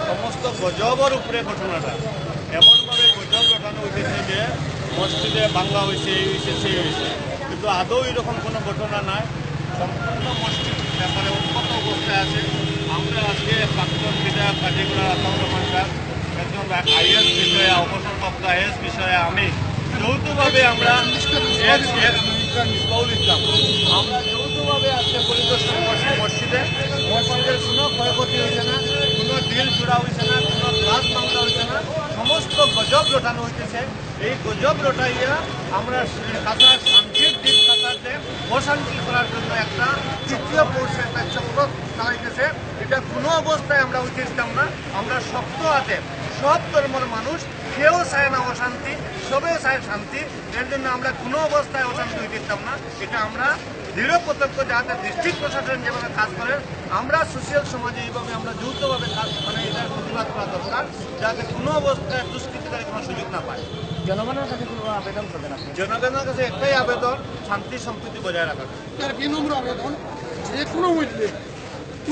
সমস্ত গজবর উপরে ঘটনাটা এমনভাবে গজব ঘটানো হয়েছে যে মসজিদে ভাঙ্গা হয়েছে, এই হয়েছে, সেই হয়েছে, কিন্তু আদৌ এরকম কোনো ঘটনা নাই। সম্পূর্ণ মসজিদ ব্যাপারে উন্নত অবস্থায় আছে। আমরা আজকে প্রাক্তন বিধায়ক কাজীগুলা আতাউর রহমান সাহেব, একজন আইএস বিষয়ে, অবসরপ্রাপ্ত আইএস বিষয়ে আমি যৌথভাবে আমরা মিসবাউল ইসলাম আমরা যৌথভাবে আজকে পরিদর্শন করছি মসজিদের কোনো ক্ষয়ক্ষতি হয়েছে না, কোনো ডিল জোড়া হয়েছে না, কোনো গ্লাস ভাঙা হয়েছে না, সমস্ত গজব রটানো হইতেছে। এই গজব রটাইয়া আমরা কাতার শান্তির দিক কাতারতে অশান্তি করার জন্য একটা তৃতীয় পৌষে একটা চক্র চালাইতেছে। এটা কোনো অবস্থায় আমরা হইতে দিতাম না। আমরা শক্ত হাতে সব ধর্মের মানুষ, কেউ চায় না অশান্তি, সবে চায় শান্তি। এর জন্য আমরা কোনো অবস্থায় অশান্তি হইতে দিতাম না। এটা আমরা দৃঢ় প্রত্যক্ষ, যাতে ডিস্ট্রিক্ট প্রশাসন যেভাবে কাজ করেন, আমরা সোশ্যাল সমাজে এইভাবে আমরা যৌথভাবে কাজ এটার প্রতিবাদ করা দরকার, যাতে কোনো অবস্থায় দুষ্কৃতিকারী কোনো সুযোগ না পায়। জনগণের কাছে কোনো আবেদন করবেন আপনি? জনগণের কাছে একটাই আবেদন, শান্তি সম্প্রীতি বজায় রাখা। তার বিনম্র আবেদন, যে কোনো মূল্যে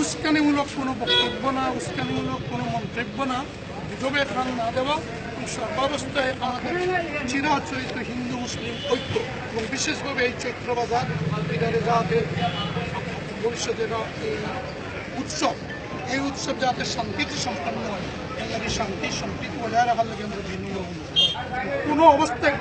উস্কানিমূলক কোনো বক্তব্য না, উস্কানিমূলক কোনো মন্তব্য না, গুজবে কান না দেওয়া এবং সর্বাবস্থায় আমাদের চিরাচরিত হিন্দু মুসলিম ঐক্য এবং বিশেষভাবে এই চৈত্রবাজার এটারে যাতে ভবিষ্যতের এই উৎসব, এই উৎসব যাতে শান্তিতে সম্পন্ন হয়, এই শান্তি সম্প্রীতি বজায় রাখার লাগে আমরা বিনম্র কোনো অবস্থায়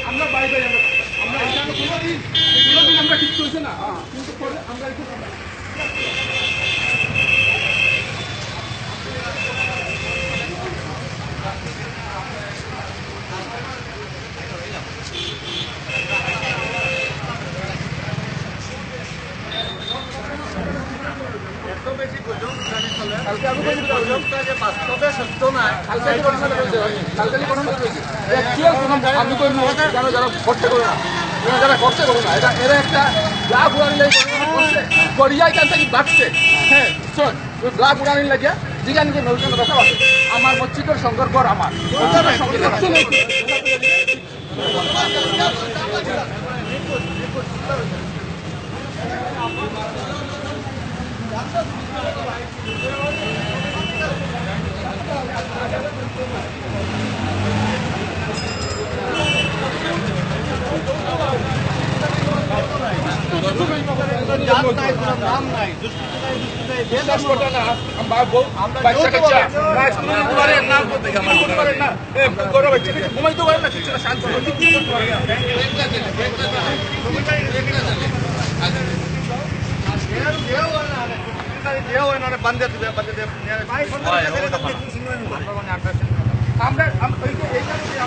আমরা বাইরে আমরা এখানে কোনোদিন আমরা ঠিক করছি না, কিন্তু পরে আমরা এত বেশি গুজব গুজবটা যে বাস্তবে সত্য নয়, আমি করি যারা করতে করো না, যারা করতে করো না, এটা এরা একটা লাভ উড়ানি গড়িয়ায় কান থেকে বাড়ছে। হ্যাঁ শোন, লাভ উড়ানি লাগিয়া জিগানি যে নৌকান কথা আছে, আমার মসজিদের সংকল্পর আমার নাম নাই, বিশ্বাস করতে না বাচ্চা নাম করতে পারেন না, ঘুমাইতে পারেন না, কিছু না শান্তি বান্ধে আমরা আমরা